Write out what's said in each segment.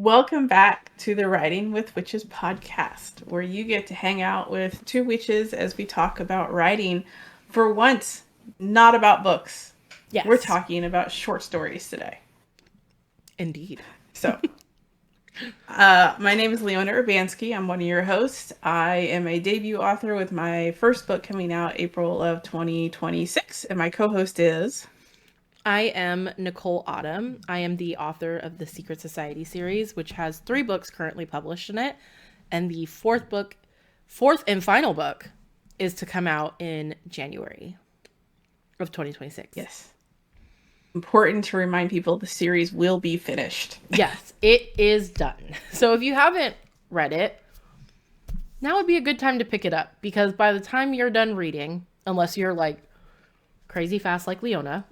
Welcome back to the Writing with Witches podcast, where you get to hang out with two witches as we talk about writing. For once, not about books. Yes. We're talking about short stories today. Indeed. So, my name is Leona Urbanski. I'm one of your hosts. I am a debut author with my first book coming out April of 2026, and my co-host is... I am Nicole Autumn. I am the author of the Secret Society series, which has 3 books currently published in it. And the fourth and final book, is to come out in January of 2026. Yes. Important to remind people the series will be finished. Yes, it is done. So if you haven't read it, now would be a good time to pick it up. Because by the time you're done reading, unless you're like crazy fast like Leona...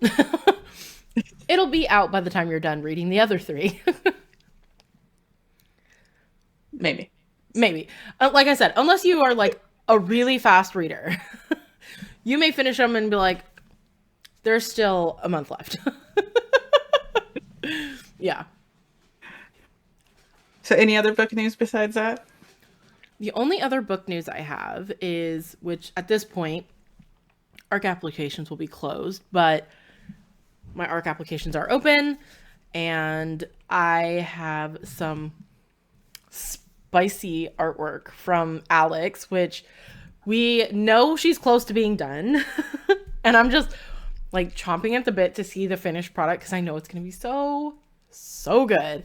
It'll be out by the time you're done reading the other 3. Maybe. Like I said, unless you are like a really fast reader, you may finish them and be like, there's still a month left. Yeah. So any other book news besides that? The only other book news I have is, which at this point, ARC applications will be closed, but my ARC applications are open, and I have some spicy artwork from Alex, which we know she's close to being done. And I'm just like chomping at the bit to see the finished product because I know it's going to be so good.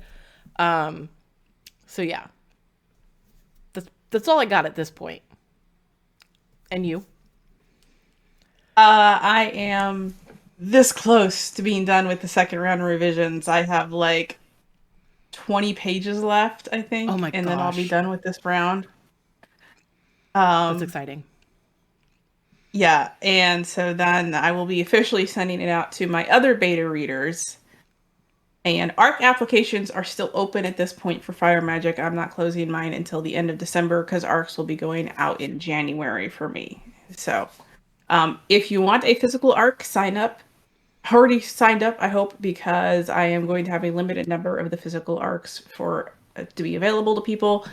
So yeah, that's all I got at this point. And you? I am this close to being done with the second round of revisions. I have like 20 pages left, I think. Oh my gosh. And then I'll be done with this round. That's exciting. Yeah, and so then I will be officially sending it out to my other beta readers. And ARC applications are still open at this point for Fire Magic. I'm not closing mine until the end of December because ARCs will be going out in January for me. So if you want a physical ARC, sign up. Already signed up, I hope, because I am going to have a limited number of the physical ARCs to be available to people.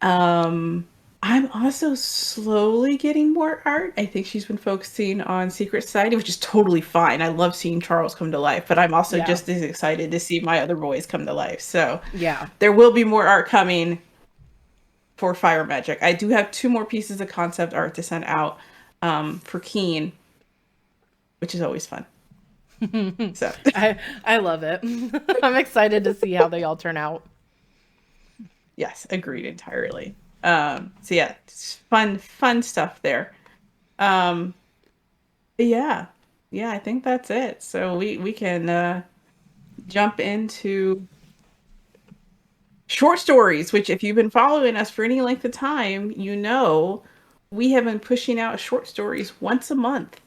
I'm also slowly getting more art. I think she's been focusing on Secret Society, which is totally fine. I love seeing Charles come to life, but I'm also just as excited to see my other boys come to life. So yeah, there will be more art coming for Fire Magic. I do have 2 more pieces of concept art to send out for Keen, which is always fun. So I love it. I'm excited to see how they all turn out. Yes, agreed entirely. So yeah, it's fun stuff there. Yeah, I think that's it. So we can jump into short stories, which if you've been following us for any length of time, you know we have been pushing out short stories once a month.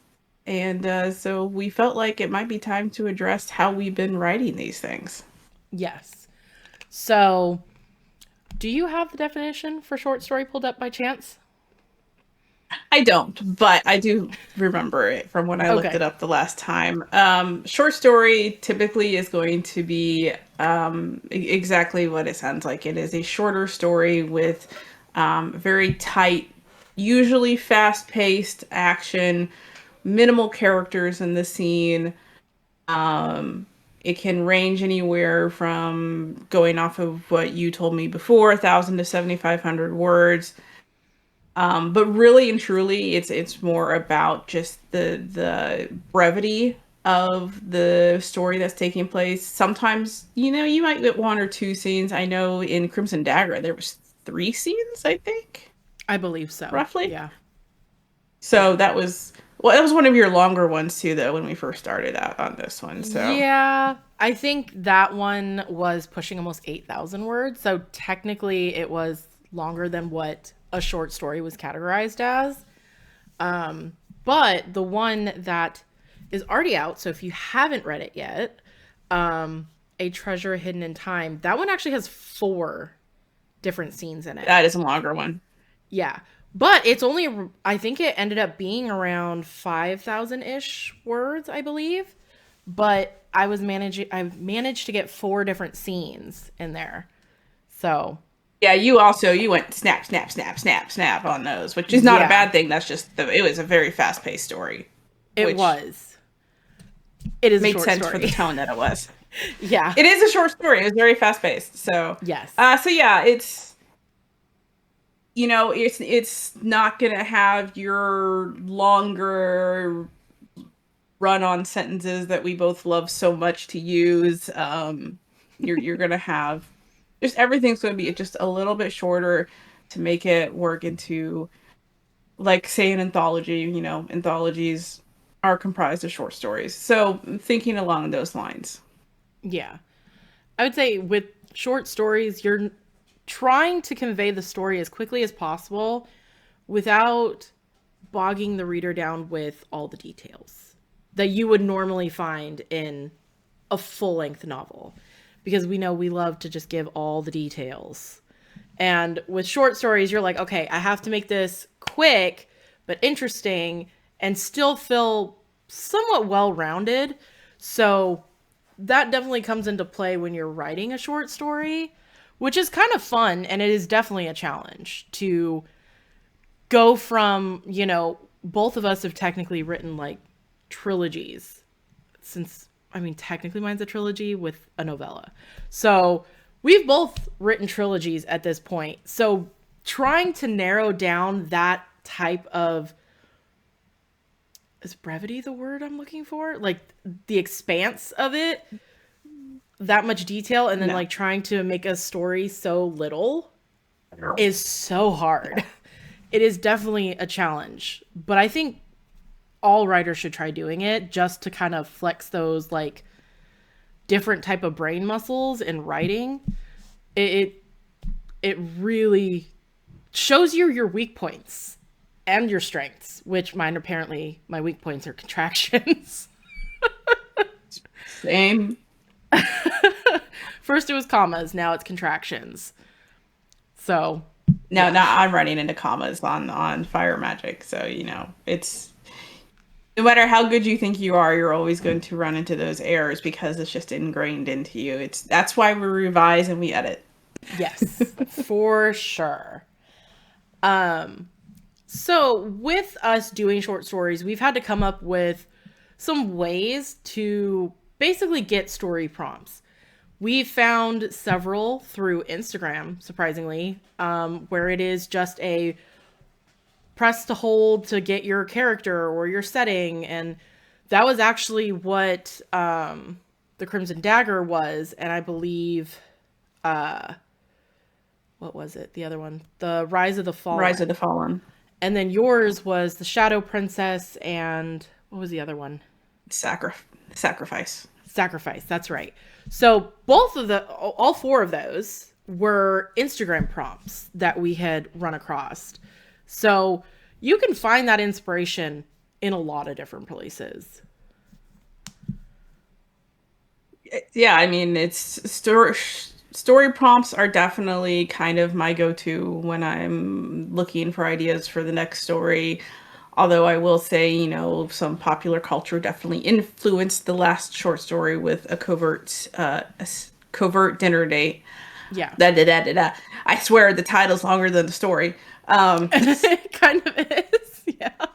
And so we felt like it might be time to address how we've been writing these things. Yes. So, do you have the definition for short story pulled up by chance? I don't, but I do remember it from when I looked it up the last time. Short story typically is going to be exactly what it sounds like. It is a shorter story with very tight, usually fast-paced action, minimal characters in the scene. It can range anywhere from, going off of what you told me before, 1,000 to 7,500 words. But really and truly, it's more about just the brevity of the story that's taking place. Sometimes, you might get 1 or 2 scenes. I know in Crimson Dagger, there was 3 scenes, I think. I believe so. Roughly. Yeah. So that was one of your longer ones too, though, when we first started out on this one. So yeah, I think that one was pushing almost 8,000 words. So technically it was longer than what a short story was categorized as. But the one that is already out, so if you haven't read it yet, A Treasure Hidden in Time, that one actually has 4 different scenes in it. That is a longer one. Yeah. But it's only, I think it ended up being around 5,000-ish words, I believe. But I managed to get 4 different scenes in there. So Yeah, you went snap, snap, snap, snap, snap on those, which is not a yeah, bad thing. That's just it was a very fast paced story, it which was. It is a made short sense for the story. tone that it was. Yeah. It is a short story. It was very fast paced. So, Yes. so yeah, it's it's not gonna have your longer run on sentences that we both love so much to use. You're gonna have just everything's gonna be just a little bit shorter to make it work into, like, say, an anthology. Anthologies are comprised of short stories. So thinking along those lines. Yeah. I would say with short stories, you're trying to convey the story as quickly as possible without bogging the reader down with all the details that you would normally find in a full-length novel, because we know we love to just give all the details. And with short stories, you're like, okay, I have to make this quick but interesting and still feel somewhat well-rounded. So that definitely comes into play when you're writing a short story, which is kind of fun, and it is definitely a challenge to go from, both of us have technically written like trilogies, since I mean technically mine's a trilogy with a novella. So we've both written trilogies at this point. So trying to narrow down that type of, is brevity the word I'm looking for? Like the expanse of it, that much detail, and then No. like trying to make a story so little is so hard. It is definitely a challenge, but I think all writers should try doing it just to kind of flex those like different type of brain muscles in writing. It really shows you your weak points and your strengths, which mine apparently my weak points are contractions. Same. First it was commas, now it's contractions. So No, yeah. now I'm running into commas on fire magic. So, it's no matter how good you think you are, you're always going to run into those errors because it's just ingrained into you. That's why we revise and we edit. Yes, for sure. So with us doing short stories, we've had to come up with some ways to basically get story prompts. We found several through Instagram, surprisingly, where it is just a press to hold to get your character or your setting. And that was actually what the Crimson Dagger was. And I believe, what was it? The other one, the Rise of the Fallen. Rise of the Fallen. And then yours was the Shadow Princess, and what was the other one? Sacrifice. Sacrifice, that's right. So all 4 of those were Instagram prompts that we had run across. So you can find that inspiration in a lot of different places. Yeah, I mean, it's story prompts are definitely kind of my go-to when I'm looking for ideas for the next story. Although I will say, some popular culture definitely influenced the last short story with a covert dinner date. Yeah. Da, da, da, da, da. I swear the title's longer than the story. It kind of is, yeah.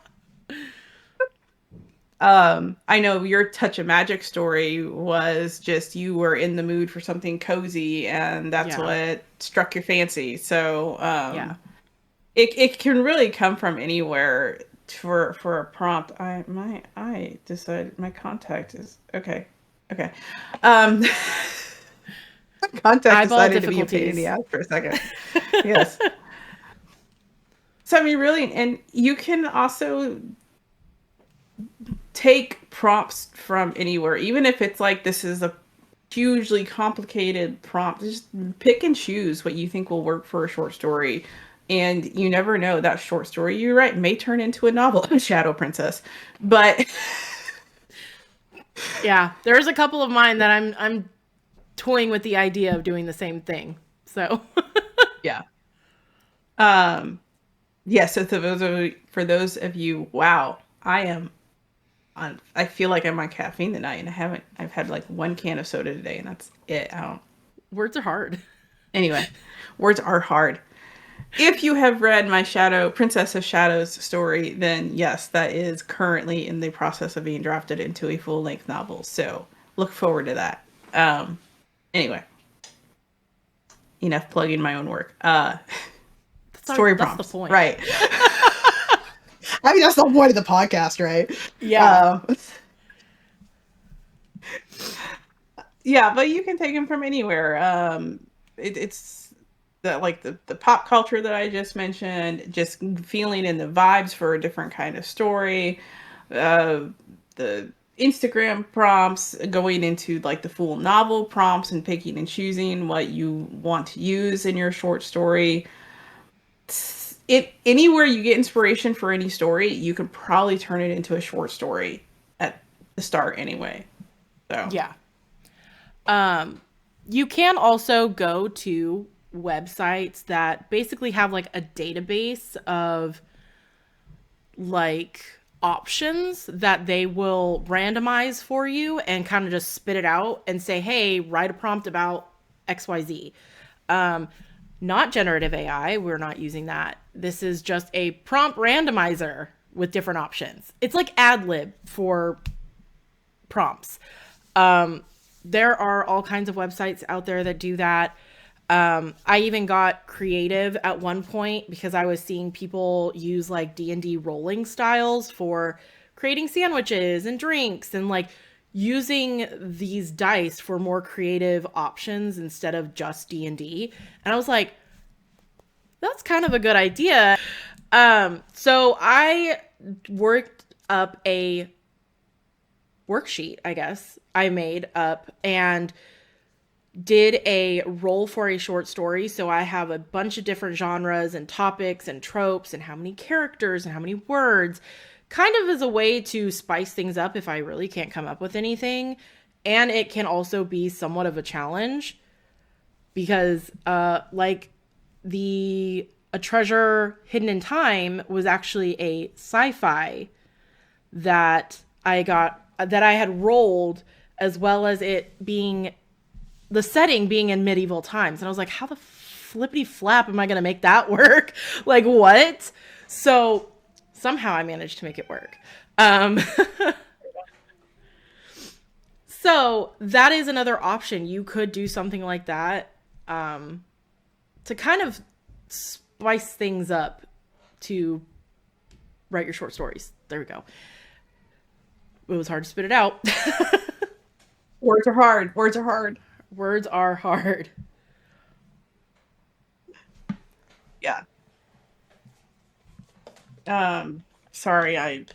I know your Touch of Magic story was just you were in the mood for something cozy, and that's what struck your fancy. So yeah, it can really come from anywhere for a prompt. I decided my contact is okay. My contact eyeball decided to be a pain in the difficulties. ass for a second. Yes. So I mean, really, and you can also take prompts from anywhere, even if it's like this is a hugely complicated prompt. Just pick and choose what you think will work for a short story, and you never know, that short story you write may turn into a novel. Shadow Princess, but yeah, there's a couple of mine that I'm toying with the idea of doing the same thing. So yeah. Yeah, so for those of you, wow, I feel like I'm on caffeine tonight, and I've had like one can of soda today, and that's it. I don't. Words are hard. Anyway, words are hard. If you have read my Princess of Shadows story, then yes, that is currently in the process of being drafted into a full length novel. So look forward to that. Anyway, enough plugging my own work. Story prompts, that's the point, right? I mean, that's the point of the podcast, right? Yeah. Yeah, but you can take them from anywhere. It's the pop culture that I just mentioned, just feeling in the vibes for a different kind of story. The Instagram prompts, going into like the full novel prompts and picking and choosing what you want to use in your short story. Anywhere you get inspiration for any story, you can probably turn it into a short story at the start anyway. So yeah. You can also go to websites that basically have like a database of like options that they will randomize for you and kind of just spit it out and say, hey, write a prompt about XYZ. Not generative AI. We're not using that. This is just a prompt randomizer with different options. It's like AdLib for prompts. There are all kinds of websites out there that do that. I even got creative at one point because I was seeing people use like D&D rolling styles for creating sandwiches and drinks and like using these dice for more creative options instead of just D&D. And I was like, that's kind of a good idea. So I worked up a worksheet, I guess, I made up and did a roll for a short story. So I have a bunch of different genres and topics and tropes and how many characters and how many words, kind of as a way to spice things up if I really can't come up with anything. And it can also be somewhat of a challenge because like A Treasure Hidden in Time was actually a sci-fi that I had rolled, as well as it being the setting being in medieval times. And I was like, how the flippity flap am I going to make that work? Like, what? So somehow I managed to make it work. So that is another option. You could do something like that to kind of spice things up to write your short stories. There we go. It was hard to spit it out. words are hard. Words are hard. Words are hard. Yeah. Sorry, I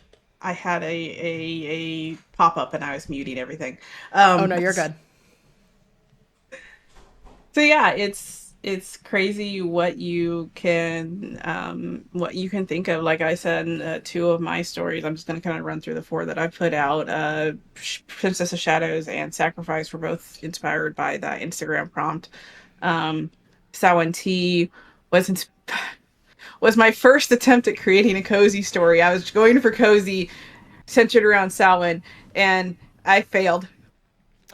had a pop up and I was muting everything. Oh no, you're good. So yeah, it's crazy what you can think of. Like I said, two of my stories, I'm just going to kind of run through the four that I put out. Princess of Shadows and Sacrifice were both inspired by that Instagram prompt. Samhain Tea was my first attempt at creating a cozy story. I was going for cozy, centered around Samhain, and I failed.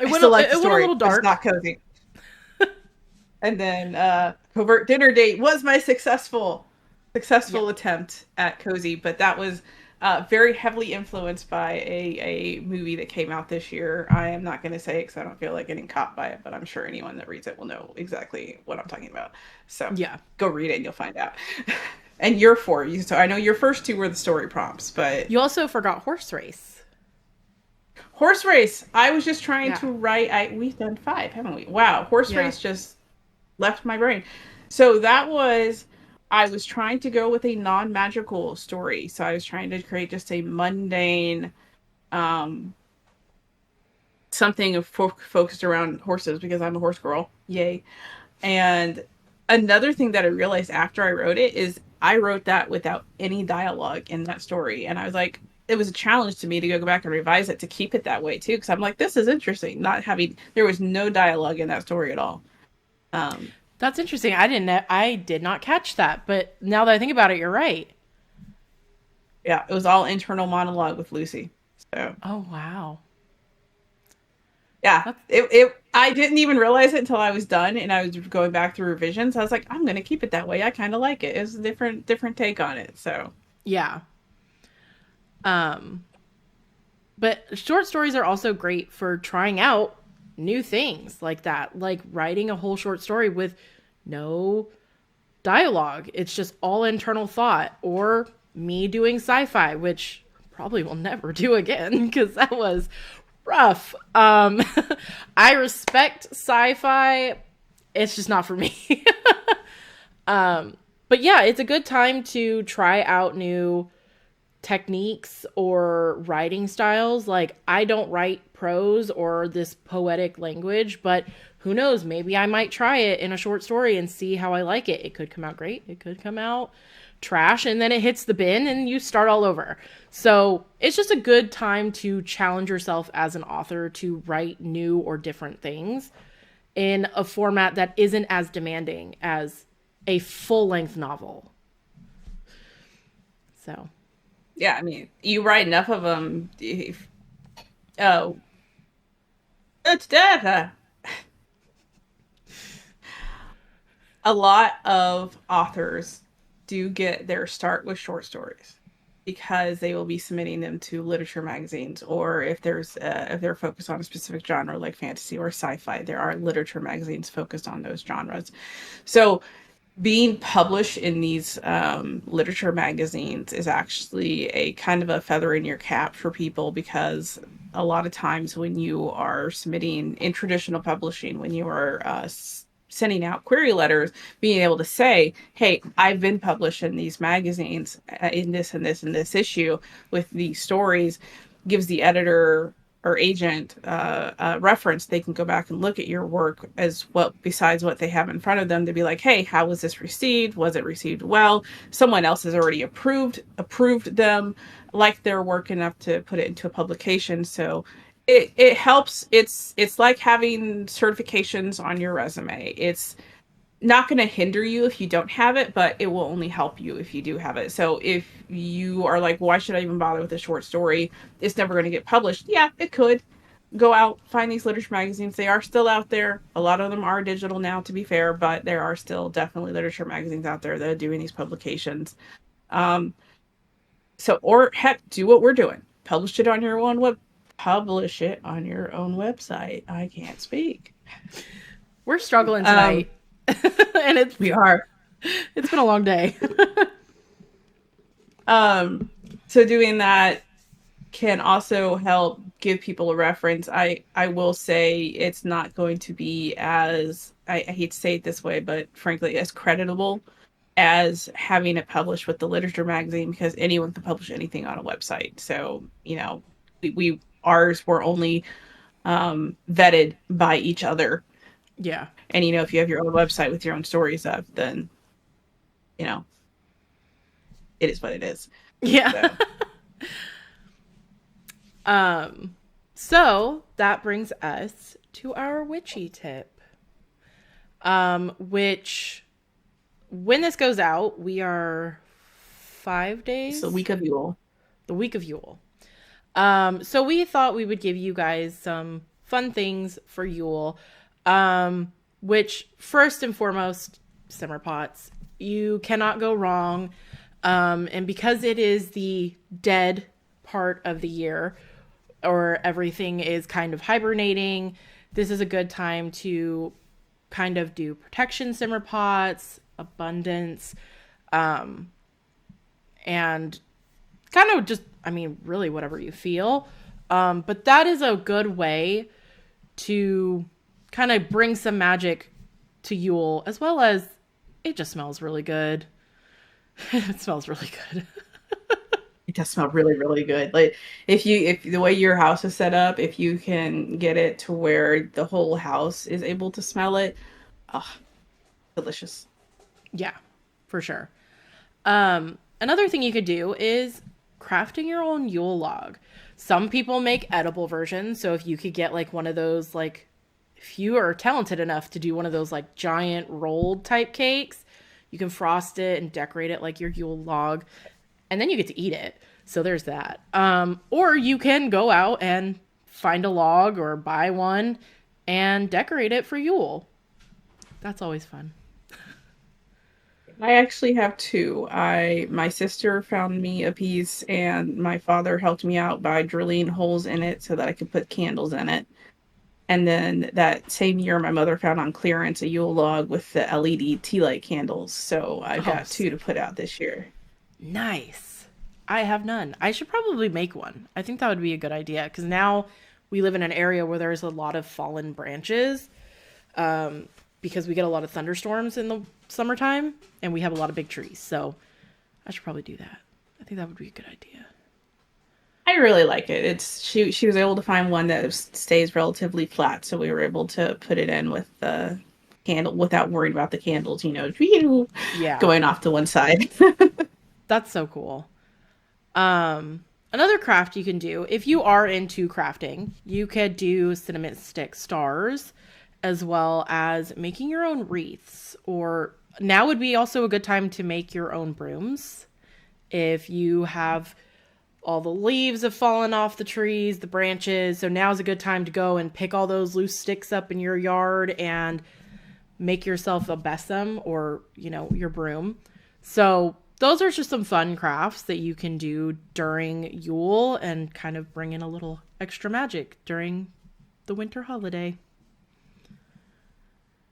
It went a little dark. It's not cozy. And then Covert Dinner Date was my successful attempt at cozy, but that was very heavily influenced by a movie that came out this year. I am not going to say it because I don't feel like getting caught by it, but I'm sure anyone that reads it will know exactly what I'm talking about. So yeah, go read it and you'll find out. And your four, so I know your first two were the story prompts, but you also forgot Horse Race. Horse Race. I was just trying to write. We've done 5, haven't we? Wow, Horse Race just left my brain. So I was trying to go with a non-magical story. So I was trying to create just a mundane, something focused around horses because I'm a horse girl. Yay. And another thing that I realized after I wrote it is I wrote that without any dialogue in that story. And I was like, it was a challenge to me to go back and revise it to keep it that way too. Cause I'm like, this is interesting. There was no dialogue in that story at all. That's interesting. I did not catch that, but now that I think about it, you're right. Yeah, it was all internal monologue with Lucy. So Oh, wow. yeah, That's, I didn't even realize it until I was done and I was going back through revisions. I was like, I'm gonna keep it that way. I kind of like it. It's a different take on it. So yeah. Um, but short stories are also great for trying out new things like that, like writing a whole short story with no dialogue. It's just all internal thought, or me doing sci-fi, which probably will never do again because that was rough. I respect sci-fi. It's just not for me. But yeah, it's a good time to try out new techniques or writing styles. Like, I don't write prose or this poetic language, but who knows? Maybe I might try it in a short story and see how I like it. It could come out great. It could come out trash, and then it hits the bin and you start all over. So it's just a good time to challenge yourself as an author to write new or different things in a format that isn't as demanding as a full length novel. So, yeah, I mean, you write enough of them. Oh, it's death. A lot of authors do get their start with short stories because they will be submitting them to literature magazines, or if they're focused on a specific genre like fantasy or sci-fi, there are literature magazines focused on those genres. So being published in these literature magazines is actually a kind of a feather in your cap for people, because a lot of times when you are submitting in traditional publishing, when you are sending out query letters, being able to say, hey, I've been published in these magazines in this and this and this issue with these stories, gives the editor or agent reference. They can go back and look at your work as well, besides what they have in front of them, to be like, hey, how was this received? Was it received well? Someone else has already approved them, like their work enough to put it into a publication. So it helps. It's like having certifications on your resume. It's not going to hinder you if you don't have it, but it will only help you if you do have it. So if you are like, why should I even bother with a short story? It's never going to get published. Yeah, it could. Go out, find these literature magazines. They are still out there. A lot of them are digital now, to be fair, but there are still definitely literature magazines out there that are doing these publications. Um, so, or heck, do what we're doing. Publish it on your own website. I can't speak. we're struggling tonight. And We are. it's been a long day. So doing that can also help give people a reference. I will say it's not going to be as, I hate to say it this way, but frankly, as creditable as having it published with the literature magazine, because anyone can publish anything on a website. So, we ours were only vetted by each other. Yeah. And if you have your own website with your own stories up, then you know it is what it is. Yeah. So. So that brings us to our witchy tip. Which, when this goes out, we are 5 days. It's the week of Yule. The week of Yule. So we thought we would give you guys some fun things for Yule. Which, first and foremost, simmer pots. You cannot go wrong. And because it is the dead part of the year, or everything is kind of hibernating, this is a good time to kind of do protection simmer pots, abundance, and kind of just, really whatever you feel. But that is a good way to kind of bring some magic to Yule, as well as it just smells really good. It smells really good. It does smell really, really good. Like if the way your house is set up, if you can get it to where the whole house is able to smell it, oh, delicious. Yeah, for sure. Another thing you could do is crafting your own Yule log. Some people make edible versions, so if you could get like one of those, like, if you are talented enough to do one of those like giant rolled type cakes, you can frost it and decorate it like your Yule log. and then you get to eat it. So there's that. Or you can go out and find a log or buy one and decorate it for Yule. That's always fun. I actually have two. My sister found me a piece, and my father helped me out by drilling holes in it so that I could put candles in it. And then that same year, my mother found on clearance a Yule log with the LED tea light candles. So I've Oh, got two to put out this year. nice. I have none. I should probably make one. I think that would be a good idea because now we live in an area where there's a lot of fallen branches because we get a lot of thunderstorms in the summertime and we have a lot of big trees. So I should probably do that. I think that would be a good idea. I really like it. She was able to find one that stays relatively flat, so we were able to put it in with the candle without worrying about the candles, Yeah, going off to one side. that's so cool. Another craft you can do if you are into crafting, you could do cinnamon stick stars as well as making your own wreaths, or now would be also a good time to make your own brooms. If you have all the leaves have fallen off the trees, the branches, so now's a good time to go and pick all those loose sticks up in your yard and make yourself a besom or, your broom. So those are just some fun crafts that you can do during Yule and kind of bring in a little extra magic during the winter holiday.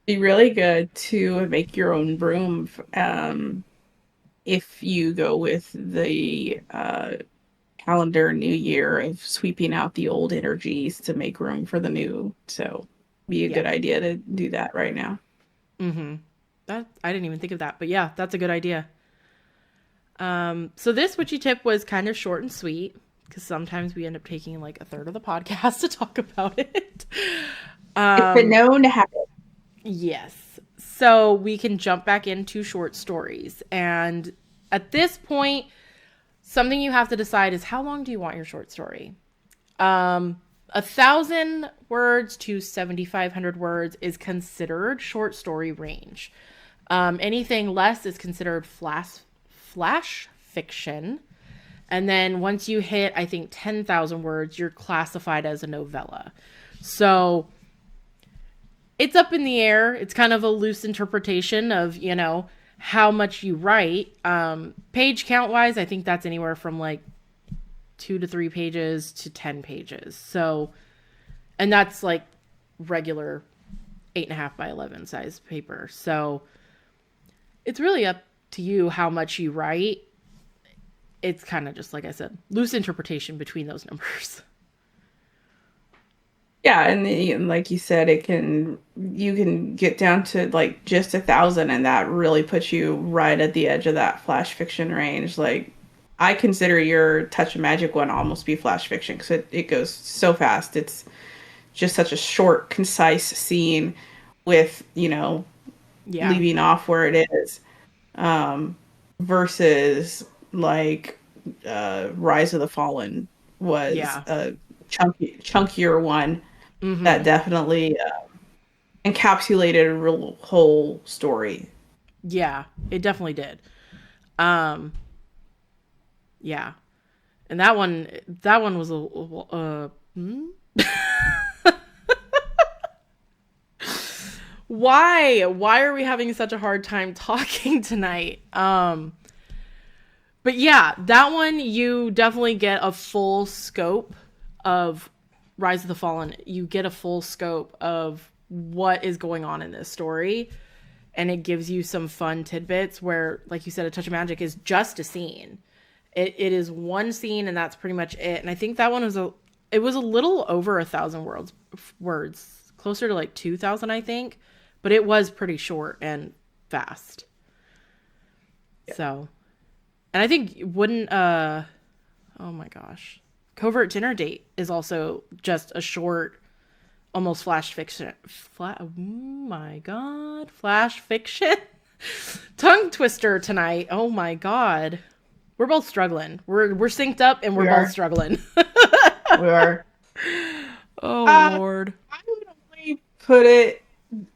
Be really good to make your own broom if you go with the calendar new year of sweeping out the old energies to make room for the new. So be a Yeah. good idea to do that right now. Mm-hmm. That I didn't even think of that, but yeah, that's a good idea. So this witchy tip was kind of short and sweet because sometimes we end up taking like a third of the podcast to talk about it. It's been known to happen. Yes. So we can jump back into short stories. And at this point, something you have to decide is how long do you want your short story? 1,000 words to 7,500 words is considered short story range. Anything less is considered flash fiction. And then once you hit, I think, 10,000 words, you're classified as a novella. So it's up in the air. It's kind of a loose interpretation of, how much you write. Page count wise, I think that's anywhere from like 2 to 3 pages to 10 pages. So, and that's like regular 8.5 by 11 size paper. So it's really up to you how much you write. It's kind of just, like I said, loose interpretation between those numbers. Yeah, and like you said, you can get down to like just 1,000, and that really puts you right at the edge of that flash fiction range. Like, I consider your Touch of Magic one almost be flash fiction because it goes so fast. It's just such a short, concise scene with, Yeah. leaving off where it is, versus like Rise of the Fallen was Yeah. a chunkier one Mm-hmm. that definitely encapsulated a real whole story. Yeah, it definitely did. Yeah. And that one was Why are we having such a hard time talking tonight? But yeah, that one you definitely get a full scope of Rise of the Fallen. You get a full scope of what is going on in this story, and it gives you some fun tidbits where, like you said, A Touch of Magic is just a scene. It is one scene, and that's pretty much it. And I think that one was a little over 1,000 words, closer to like 2,000, I think, but it was pretty short and fast. Yeah. So, and I think oh my gosh, Covert Dinner Date is also just a short, almost flash fiction. Oh my god, flash fiction. Tongue twister tonight. Oh my god. We're both struggling. We're synced up and we're both struggling. We are. Oh Lord. I would only put it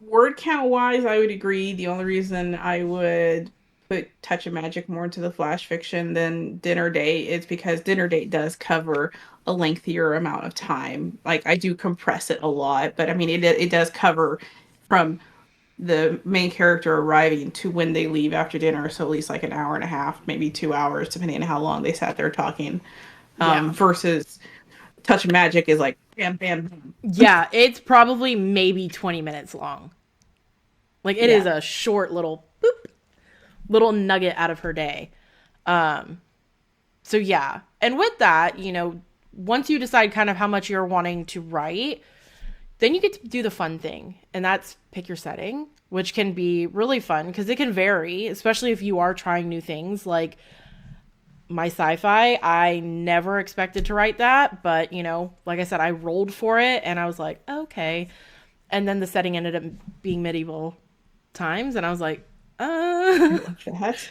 word count wise, I would agree. The only reason I would put Touch of Magic more into the flash fiction than Dinner Date is because Dinner Date does cover a lengthier amount of time. Like I do compress it a lot, but I mean it does cover from the main character arriving to when they leave after dinner, so at least like an hour and a half, maybe 2 hours, depending on how long they sat there talking. Yeah. Versus Touch of Magic is like bam, bam, bam. Yeah, it's probably maybe 20 minutes long. Like it is Yeah. a short little boop, little nugget out of her day. So yeah. And with that, once you decide kind of how much you're wanting to write, then you get to do the fun thing, and that's pick your setting, which can be really fun because it can vary, especially if you are trying new things. Like my sci-fi, I never expected to write that, but like I said, I rolled for it and I was like, okay. And then the setting ended up being medieval times, and I was like, What?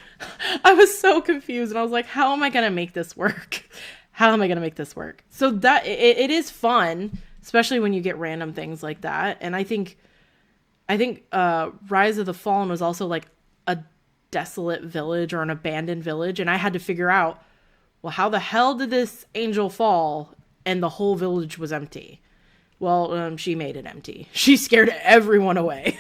I was so confused, and I was like, how am I going to make this work? How am I going to make this work? So that it is fun, especially when you get random things like that. And I think Rise of the Fallen was also like a desolate village or an abandoned village, and I had to figure out, well, how the hell did this angel fall and the whole village was empty? Well, she made it empty. She scared everyone away.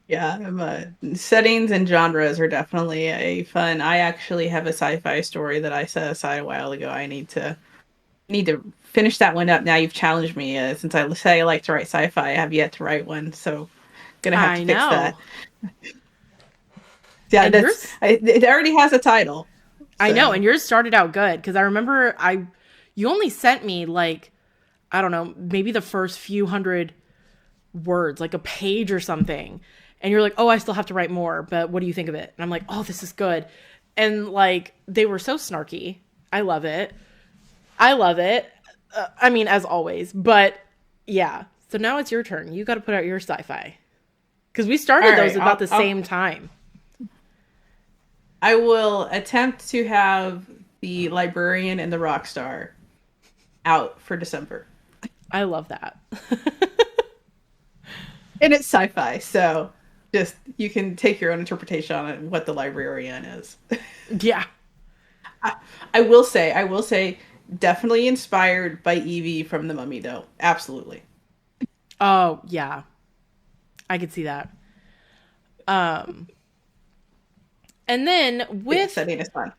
Yeah, settings and genres are definitely a fun. I actually have a sci-fi story that I set aside a while ago. I need to finish that one up. Now you've challenged me. Since I say I like to write sci-fi, I have yet to write one, so gonna have to fix that. Yeah, And it already has a title. So. I know, and yours started out good because I remember you only sent me like, I don't know, maybe the first few hundred words, like a page or something. And you're like, oh, I still have to write more, but what do you think of it? And I'm like, oh, this is good. And like, they were so snarky. I love it. I mean, as always, but yeah. So now it's your turn. You got to put out your sci-fi. Because we started those about the same time. I will attempt to have the Librarian and the Rockstar out for December. I love that. And it's sci-fi, so just you can take your own interpretation on it, what the Librarian is. Yeah. I will say, definitely inspired by Evie from The Mummy, though. Absolutely. Oh, yeah. I could see that. And then with... setting is fun.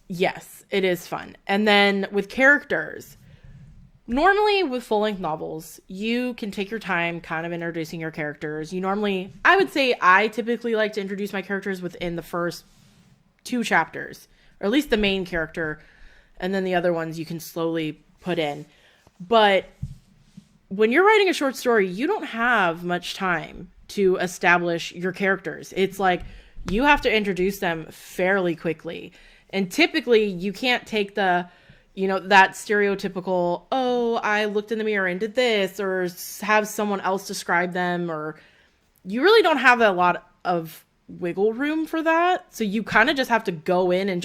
Yes, it is fun. And then with characters... Normally, with full-length novels, you can take your time kind of introducing your characters. I would say I typically like to introduce my characters within the first 2 chapters, or at least the main character, and then the other ones you can slowly put in. But when you're writing a short story, you don't have much time to establish your characters. It's like you have to introduce them fairly quickly. And typically, you can't take that stereotypical, oh, I looked in the mirror and did this, or have someone else describe them, or you really don't have a lot of wiggle room for that. So you kind of just have to go in and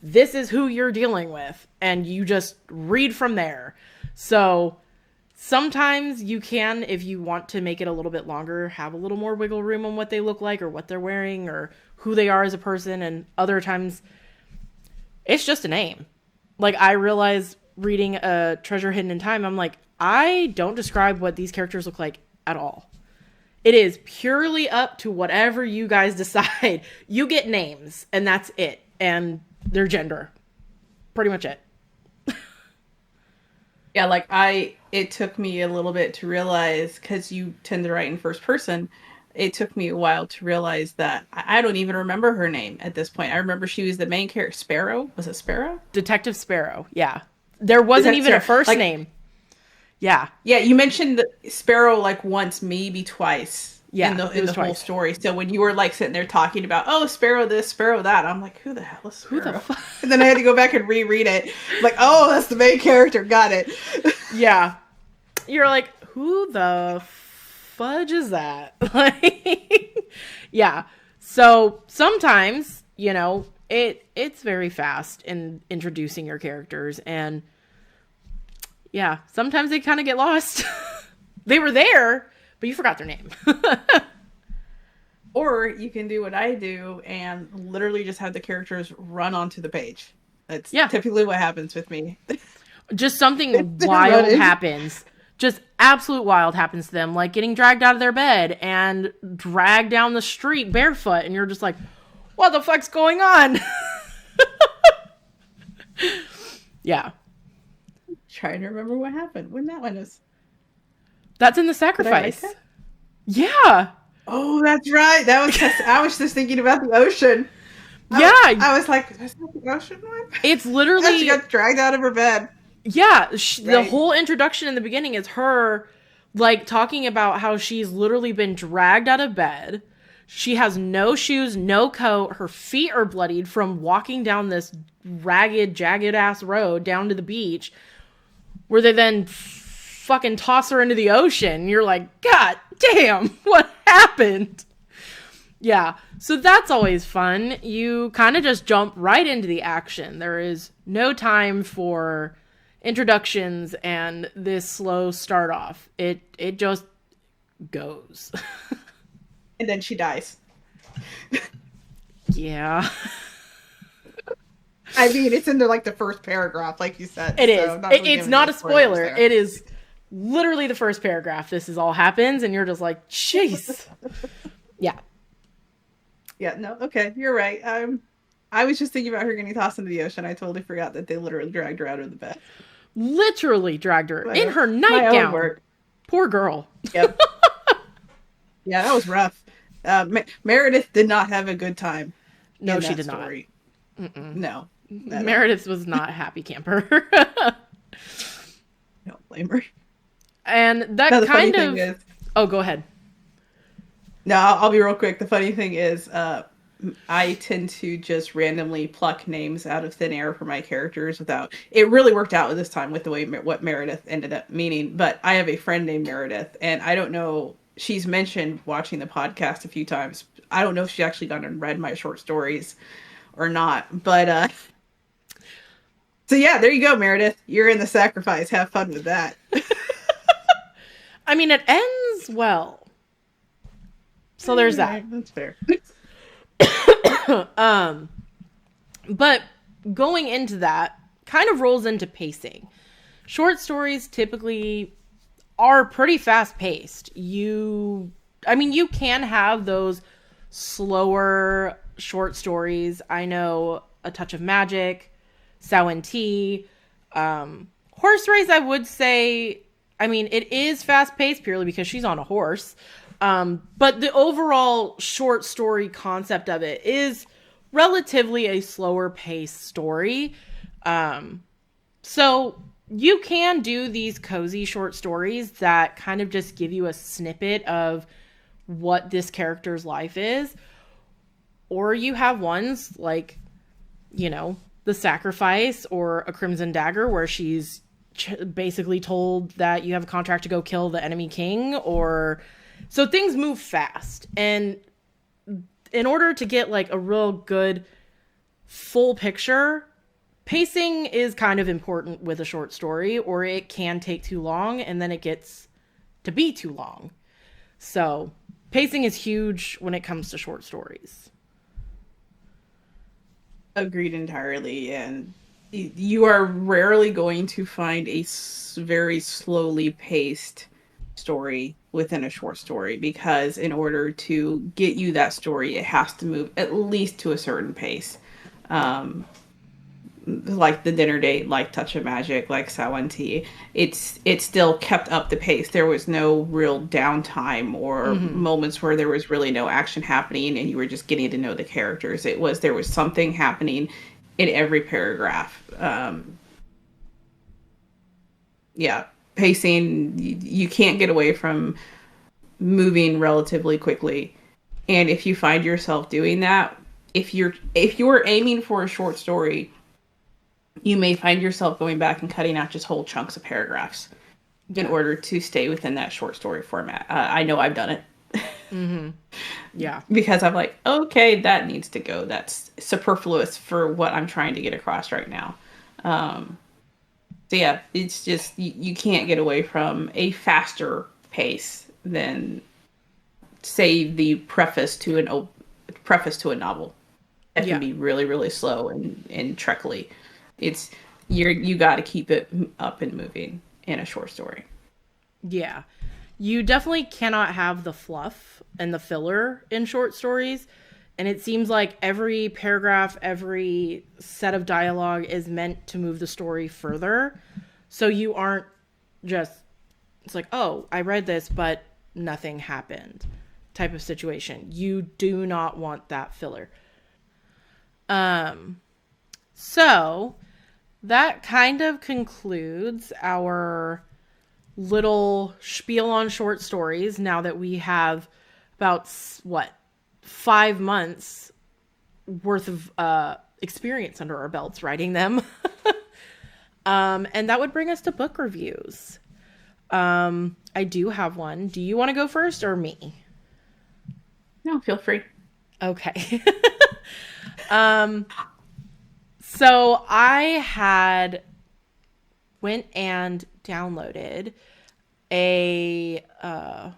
this is who you're dealing with, and you just read from there. So sometimes you can, if you want to make it a little bit longer, have a little more wiggle room on what they look like, or what they're wearing, or who they are as a person, and other times it's just a name. Like, I realize reading a Treasure Hidden in Time, I'm like, I don't describe what these characters look like at all. It is purely up to whatever you guys decide. You get names, and that's it. And their gender. Pretty much it. Yeah, it took me a little bit to realize, because you tend to write in first person, it took me a while to realize that I don't even remember her name at this point. I remember she was the main character. Sparrow? Was it Sparrow? Detective Sparrow, yeah. There wasn't even a first name. Yeah. Yeah, you mentioned Sparrow once, maybe twice in the whole story. So when you were sitting there talking about, oh, Sparrow this, Sparrow that, I'm like, who the hell is Sparrow? Who the fuck? And then I had to go back and reread it. Like, oh, that's the main character. Got it. Yeah. You're like, who the fudge is that? Yeah. So sometimes, it's very fast in introducing your characters, and yeah, sometimes they kind of get lost. They were there, but you forgot their name. Or you can do what I do and literally just have the characters run onto the page. That's Yeah. typically what happens with me. Just something They're wild running. happens. Just absolute wild happens to them, like getting dragged out of their bed and dragged down the street barefoot, and you're just like, what the fuck's going on? Yeah. Trying to remember what happened when that one was. That's in the sacrifice. Yeah. Oh, that's right. That was. I was just thinking about the ocean. I was like, "Is that the ocean one?" It's literally. She got dragged out of her bed. Yeah, the whole introduction in the beginning is her, like, talking about how she's literally been dragged out of bed. She has no shoes, no coat. Her feet are bloodied from walking down this ragged, jagged ass road down to the beach, where they then fucking toss her into the ocean. You're like, God damn, what happened? Yeah, so that's always fun. You kind of just jump right into the action. There is no time for introductions and this slow start off. It just goes. And then she dies. Yeah. I mean, it's in the first paragraph, like you said. It is. It's not a spoiler. It is literally the first paragraph. This is all happens, and you're just like, jeez. Yeah. Yeah, no, okay, you're right. I was just thinking about her getting tossed into the ocean. I totally forgot that they literally dragged her out of the bed. Literally dragged her in her nightgown. Poor girl. Yep. Yeah, that was rough. Meredith did not have a good time. No, she did story. Not. Mm-mm. No. Meredith was not a happy camper. Don't blame her. And that kind of... Is, oh, go ahead. No, I'll be real quick. The funny thing is, I tend to just randomly pluck names out of thin air for my characters without... It really worked out this time with the way what Meredith ended up meaning. But I have a friend named Meredith, and I don't know... She's mentioned watching the podcast a few times. I don't know if she actually gone and read my short stories or not. But, so yeah, there you go, Meredith. You're in the sacrifice. Have fun with that. I mean, it ends well. So there's that. That's fair. But going into that kind of rolls into pacing. Short stories typically are pretty fast paced. You can have those slower short stories. I know A Touch of Magic, Samhain Tea, Horse Race, I would say, I mean, it is fast paced purely because she's on a horse. But the overall short story concept of it is relatively a slower paced story. So you can do these cozy short stories that kind of just give you a snippet of what this character's life is. Or you have ones like, The Sacrifice or A Crimson Dagger, where she's basically told that you have a contract to go kill the enemy king, so things move fast. And in order to get like a real good full picture, pacing is kind of important with a short story, or it can take too long and then it gets to be too long. So pacing is huge when it comes to short stories. Agreed entirely. And you are rarely going to find a very slowly paced story within a short story, because in order to get you that story, it has to move at least to a certain pace. Like The Dinner Date, like Touch of Magic, like Samhain Tea, it still kept up the pace. There was no real downtime or moments where there was really no action happening and you were just getting to know the characters. There was something happening in every paragraph. Yeah, pacing, you can't get away from moving relatively quickly. And if you find yourself doing that, if you're aiming for a short story, you may find yourself going back and cutting out just whole chunks of paragraphs in order to stay within that short story format. I know I've done it. Yeah. Because I'm like, okay, that needs to go. That's superfluous for what I'm trying to get across right now. So yeah, it's just, you can't get away from a faster pace than say the preface to a novel. That can Yeah. be really, really slow and treacly. It's you got to keep it up and moving in a short story. Yeah. You definitely cannot have the fluff and the filler in short stories. And it seems like every paragraph, every set of dialogue is meant to move the story further. So you aren't just, it's like, oh, I read this, but nothing happened type of situation. You do not want that filler. So that kind of concludes our little spiel on short stories now that we have about, what, 5 months worth of experience under our belts writing them. And that would bring us to book reviews. I do have one. Do you want to go first or me? No, feel free. Okay. So I went and downloaded a oh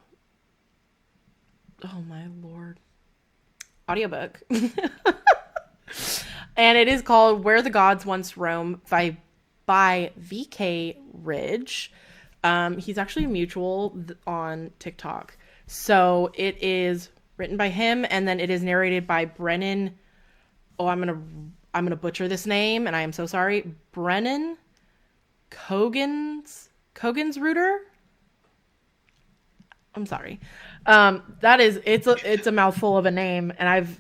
my lord, audiobook. And it is called Where the Gods Once Roam by VK Ridge. He's actually a mutual on TikTok. So it is written by him, and then it is narrated by Brennan. Oh, I'm gonna butcher this name, and I am so sorry. Brennan Cogan's Rooter. I'm sorry. It's a mouthful of a name, and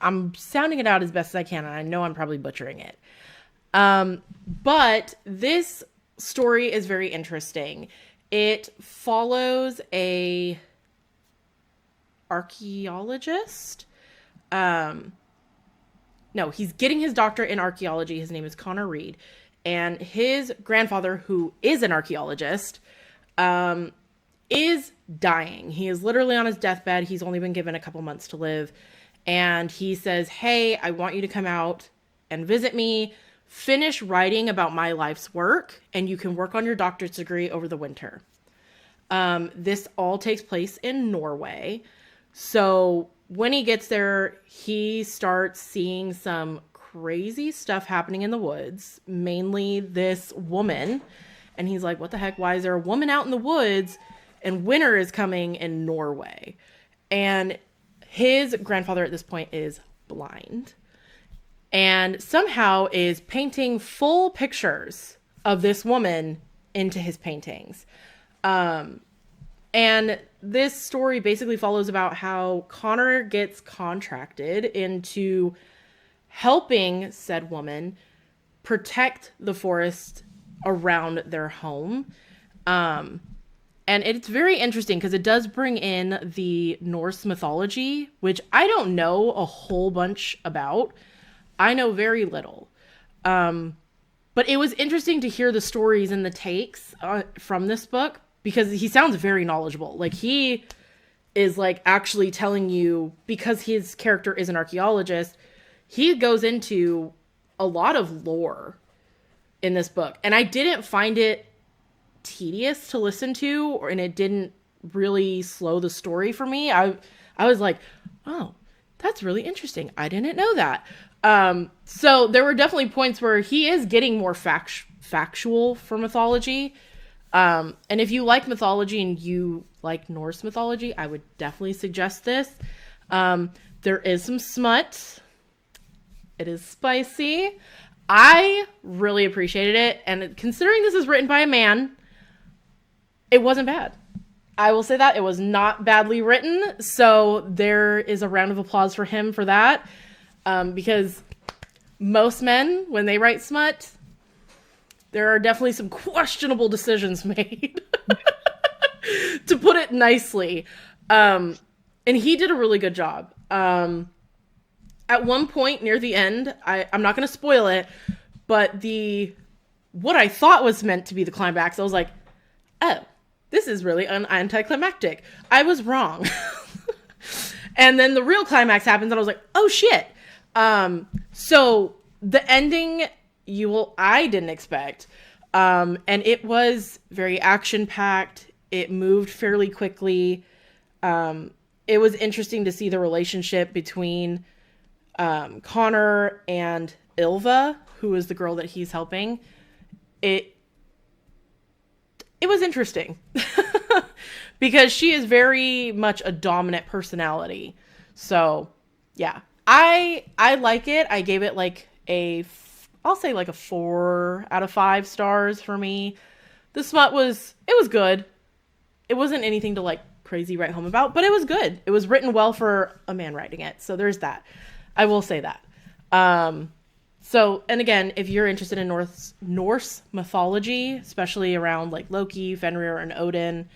I'm sounding it out as best as I can, and I know I'm probably butchering it. But this story is very interesting. It follows a archaeologist. No, he's getting his doctorate in archaeology. His name is Connor Reed. And his grandfather, who is an archaeologist, is dying. He is literally on his deathbed. He's only been given a couple months to live. And he says, hey, I want you to come out and visit me, finish writing about my life's work, and you can work on your doctorate degree over the winter. This all takes place in Norway. So when he gets there, he starts seeing some crazy stuff happening in the woods, mainly this woman. And he's like, what the heck? Why is there a woman out in the woods and winter is coming in Norway? And his grandfather at this point is blind and somehow is painting full pictures of this woman into his paintings. And this story basically follows about how Connor gets contracted into helping said woman protect the forest around their home. And it's very interesting because it does bring in the Norse mythology, which I don't know a whole bunch about. I know very little. But it was interesting to hear the stories and the takes from this book because he sounds very knowledgeable. Like he is like actually telling you, because his character is an archaeologist, he goes into a lot of lore in this book. And I didn't find it tedious to listen to, and it didn't really slow the story for me. I was like, oh, that's really interesting. I didn't know that. So there were definitely points where he is getting more factual for mythology. And if you like mythology and you like Norse mythology, I would definitely suggest this. There is some smut. It is spicy. I really appreciated it. And considering this is written by a man, it wasn't bad. I will say that. It was not badly written. So there is a round of applause for him for that. Because most men, when they write smut, there are definitely some questionable decisions made, to put it nicely. And he did a really good job. At one point near the end, I'm not going to spoil it, but what I thought was meant to be the climax, I was like, oh, this is really anticlimactic. I was wrong. And then the real climax happens, and I was like, oh shit. So the ending I didn't expect. And it was very action packed. It moved fairly quickly. It it was interesting to see the relationship between Connor and Ilva, who is the girl that he's helping. It was interesting because she is very much a dominant personality. So, yeah. I like it. I gave it like I'll say like a 4 out of 5 stars for me. The smut was good. It wasn't anything to like crazy write home about, but it was good. It was written well for a man writing it. So there's that. I will say that. So, and again, if you're interested in Norse mythology, especially around like Loki, Fenrir, and Odin,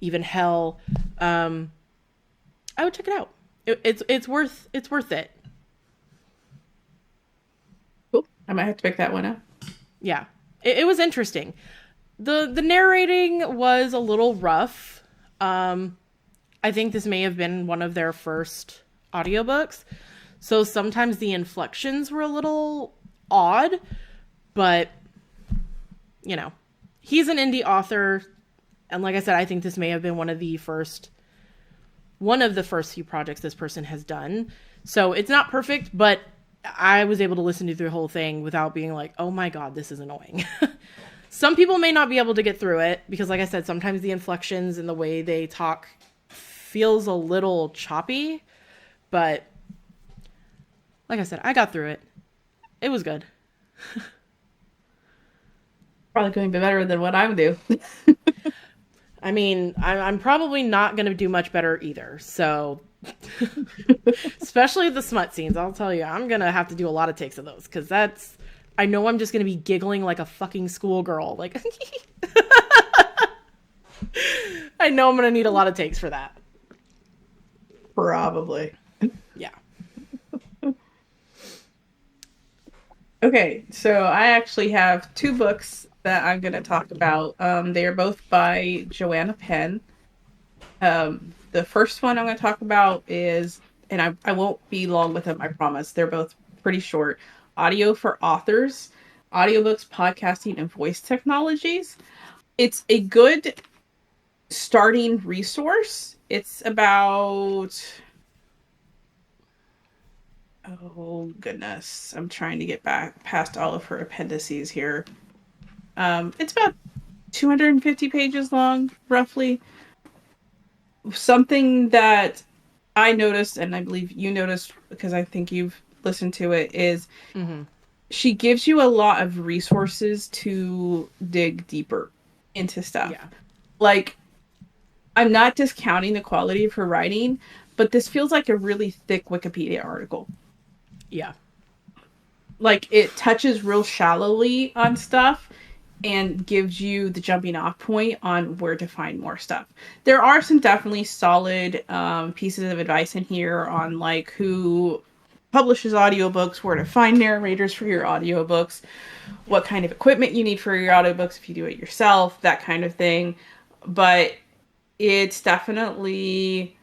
even Hel, I would check it out. It's worth it. Cool. I might have to pick that one up. Yeah, it was interesting. The narrating was a little rough. I think this may have been one of their first audiobooks. So sometimes the inflections were a little odd, but you know, he's an indie author. And like I said, I think this may have been one of the first few projects this person has done. So it's not perfect, but I was able to listen to the whole thing without being like, oh my God, this is annoying. Some people may not be able to get through it because like I said, sometimes the inflections and the way they talk feels a little choppy, but like I said, I got through it. It was good. Probably going to be better than what I would do. I mean, I'm probably not going to do much better either. So, especially the smut scenes, I'll tell you, I'm going to have to do a lot of takes of those because I know I'm just going to be giggling like a fucking schoolgirl. Like, I know I'm going to need a lot of takes for that. Probably. Yeah. Okay, so I actually have 2 books that I'm going to talk about. They are both by Joanna Penn. The first one I'm going to talk about is, and I won't be long with them, I promise. They're both pretty short. Audio for Authors, Audiobooks, Podcasting, and Voice Technologies. It's a good starting resource. It's about... Oh, goodness. I'm trying to get back past all of her appendices here. It's about 250 pages long, roughly. Something that I noticed, and I believe you noticed because I think you've listened to it, is she gives you a lot of resources to dig deeper into stuff. Yeah. Like, I'm not discounting the quality of her writing, but this feels like a really thick Wikipedia article. Yeah. Like, it touches real shallowly on stuff and gives you the jumping off point on where to find more stuff. There are some definitely solid pieces of advice in here on like who publishes audiobooks, where to find narrators for your audiobooks, what kind of equipment you need for your audiobooks if you do it yourself, that kind of thing. But it's definitely,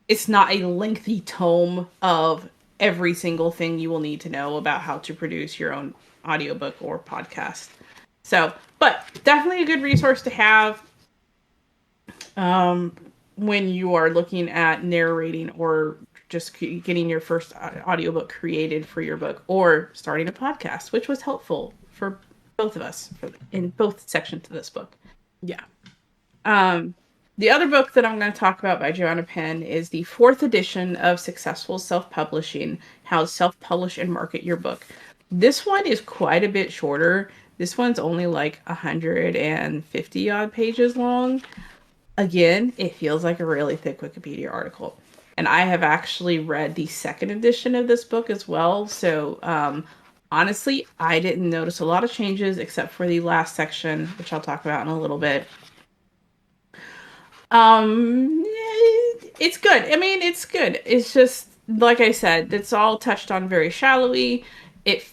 it's not a lengthy tome of every single thing you will need to know about how to produce your own audiobook or podcast. So, but definitely a good resource to have when you are looking at narrating or just getting your first audiobook created for your book or starting a podcast, which was helpful for both of us in both sections of this book. Yeah. The other book that I'm going to talk about by Joanna Penn is the 4th edition of Successful Self-Publishing, How to Self-Publish and Market Your Book. This one is quite a bit shorter. This one's only like 150 odd pages long. Again, it feels like a really thick Wikipedia article. And I have actually read the 2nd edition of this book as well. So honestly, I didn't notice a lot of changes except for the last section, which I'll talk about in a little bit. It's good. I mean, it's good. It's just, like I said, it's all touched on very shallowly. It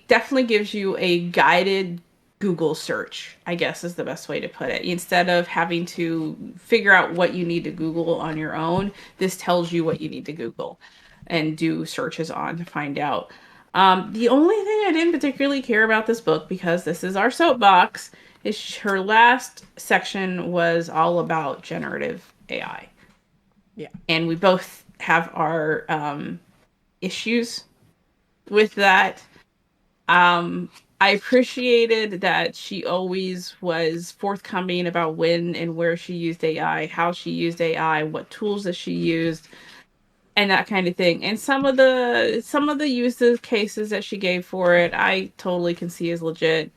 definitely gives you a guided Google search, I guess is the best way to put it. Instead of having to figure out what you need to Google on your own, this tells you what you need to Google and do searches on to find out. The only thing I didn't particularly care about this book, because this is our soapbox, is her last section was all about generative AI. Yeah. And we both have our issues with that. I appreciated that she always was forthcoming about when and where she used AI, how she used AI, what tools that she used, and that kind of thing. And some of the uses cases that she gave for it, I totally can see as legit.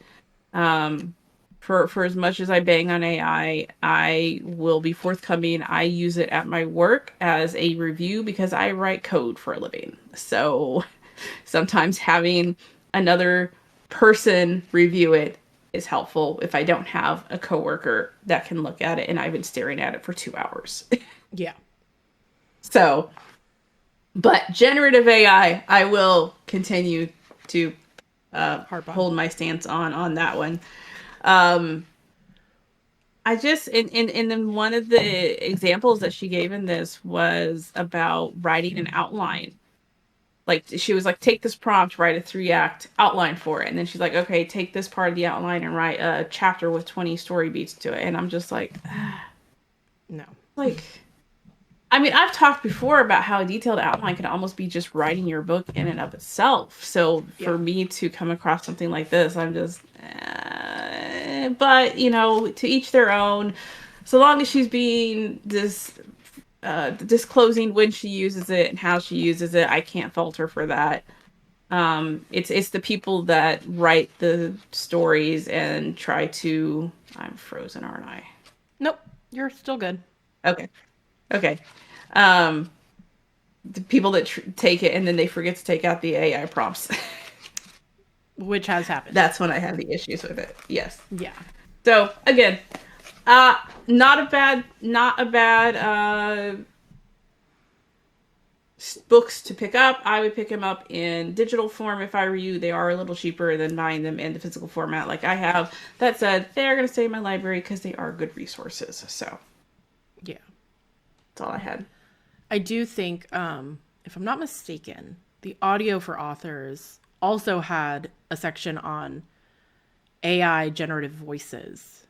Um, for as much as I bang on AI, I will be forthcoming. I use it at my work as a review because I write code for a living. So sometimes having another person review it is helpful if I don't have a coworker that can look at it and I've been staring at it for 2 hours. Yeah. So, but generative AI, I will continue to hold my stance on that one. Um, I just and then one of the examples that she gave in this was about writing an outline. Like she was like, take this prompt, write a 3-act outline for it, and then she's like, okay, take this part of the outline and write a chapter with 20 story beats to it. And I'm just like, no, like, I mean, I've talked before about how a detailed outline can almost be just writing your book in and of itself. So for me to come across something like this, I'm just, but to each their own. So long as she's being disclosing when she uses it and how she uses it, I can't fault her for that. It's the people that write the stories and try to. I'm frozen, aren't I? Nope, you're still good. Okay. The people that take it and then they forget to take out the AI prompts. Which has happened. That's when I have the issues with it. Yes. Yeah. So again, not a bad books to pick up. I would pick them up in digital form if I were you. They are a little cheaper than buying them in the physical format like I have. That said, they are going to stay in my library because they are good resources. So yeah, that's all I had. I do think, if I'm not mistaken, the Audio for Authors also had a section on AI generative voices.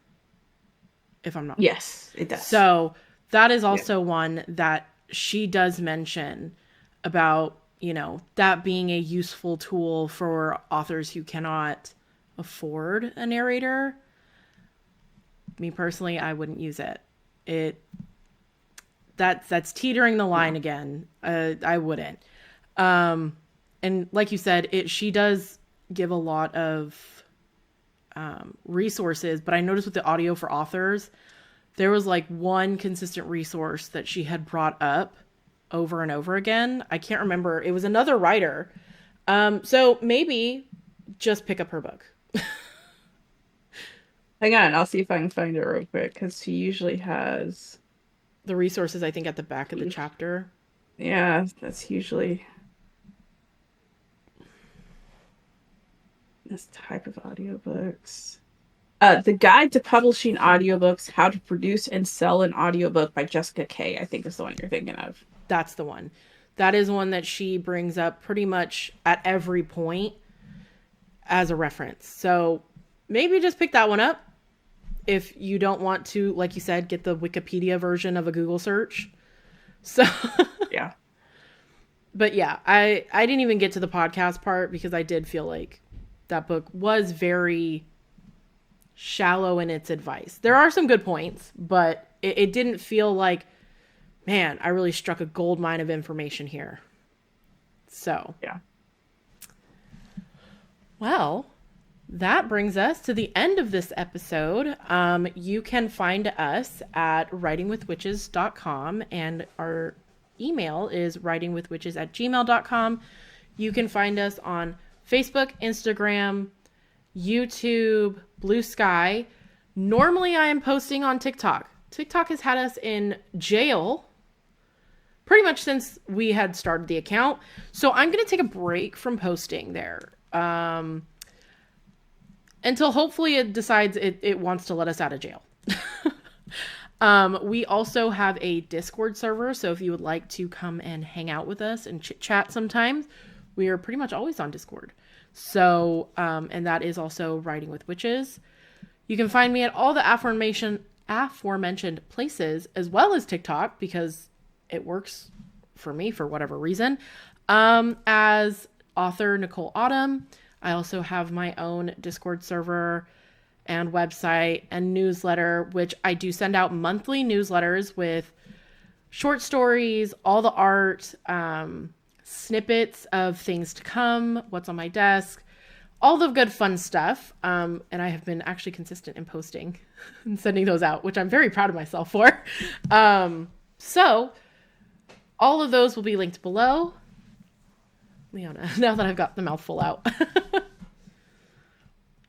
If I'm not. Yes, it does. So that is also one that she does mention about, that being a useful tool for authors who cannot afford a narrator. Me personally, I wouldn't use it. That's teetering the line again. I wouldn't. And like you said, she does give a lot of resources, but I noticed with the Audio for Authors, there was like one consistent resource that she had brought up over and over again. I can't remember. It was another writer. So maybe just pick up her book. Hang on, I'll see if I can find it real quick because she usually has the resources, I think, at the back of the chapter. Yeah, that's usually this type of audiobooks. The Guide to Publishing Audiobooks, How to Produce and Sell an Audiobook by Jessica Kay, I think is the one you're thinking of. That's the one. That is one that she brings up pretty much at every point as a reference. So maybe just pick that one up if you don't want to, like you said, get the Wikipedia version of a Google search. So yeah. But yeah, I didn't even get to the podcast part because I did feel like that book was very shallow in its advice. There are some good points, but it didn't feel like, man, I really struck a gold mine of information here. So, yeah. Well, that brings us to the end of this episode. You can find us at writingwithwitches.com, and our email is writingwithwitches@gmail.com. You can find us on Facebook, Instagram, YouTube, Blue Sky. Normally I am posting on TikTok. TikTok has had us in jail pretty much since we had started the account. So I'm going to take a break from posting there. Until hopefully it decides it wants to let us out of jail. We also have a Discord server, so if you would like to come and hang out with us and chit chat sometimes, we are pretty much always on Discord. So, and that is also Writing with Witches. You can find me at all the aforementioned places, as well as TikTok, because it works for me for whatever reason. As author Nicole Autumn, I also have my own Discord server and website and newsletter, which I do send out monthly newsletters with short stories, all the art, snippets of things to come, what's on my desk, all the good fun stuff. And I have been actually consistent in posting and sending those out, which I'm very proud of myself for. So all of those will be linked below. Leona, now that I've got the mouthful out.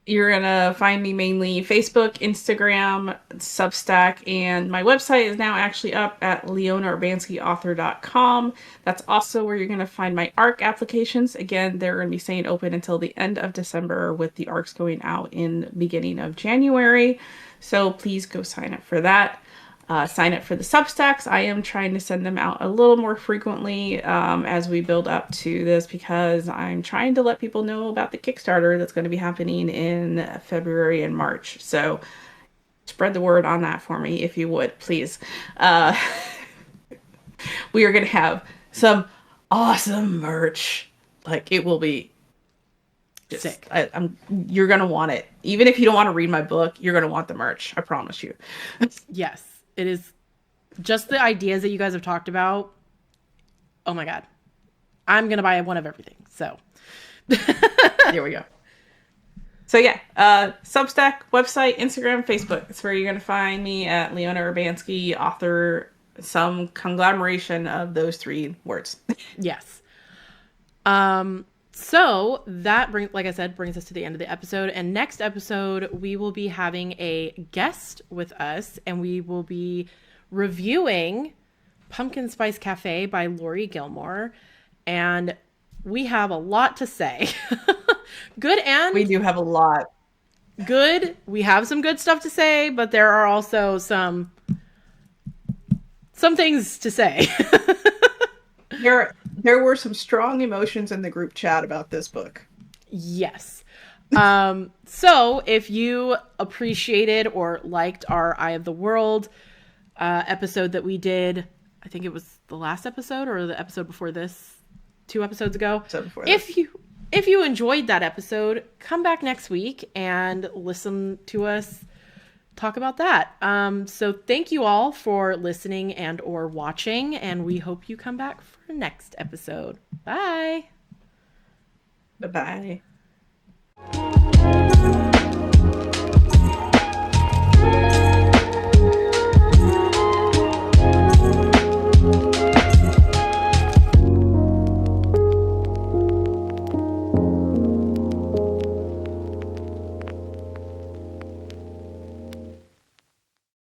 You're going to find me mainly Facebook, Instagram, Substack, and my website is now actually up at leonaurbanskiauthor.com. That's also where you're going to find my ARC applications. Again, they're going to be staying open until the end of December, with the ARCs going out in the beginning of January. So please go sign up for that. Sign up for the Substacks. I am trying to send them out a little more frequently as we build up to this, because I'm trying to let people know about the Kickstarter that's going to be happening in February and March. So spread the word on that for me, if you would, please. We are going to have some awesome merch. Like, it will be just sick. You're going to want it. Even if you don't want to read my book, you're going to want the merch. I promise you. Yes. It is just the ideas that you guys have talked about. Oh my God. I'm going to buy one of everything. So there we go. So yeah, Substack, website, Instagram, Facebook. It's where you're going to find me at Leona Urbanski, author, some conglomeration of those three words. Yes. So that like I said, brings us to the end of the episode. And next episode, we will be having a guest with us, and we will be reviewing Pumpkin Spice Cafe by Lori Gilmore. And we have a lot to say. Good, and we do have a lot. Good. We have some good stuff to say, but there are also some things to say. There were some strong emotions in the group chat about this book. Yes. So if you appreciated or liked our Eye of the World episode that we did, I think it was the last episode or the episode before this, 2 episodes ago. If you enjoyed that episode, come back next week and listen to us talk about that. So thank you all for listening and or watching, and we hope you come back for next episode. Bye. Bye-bye.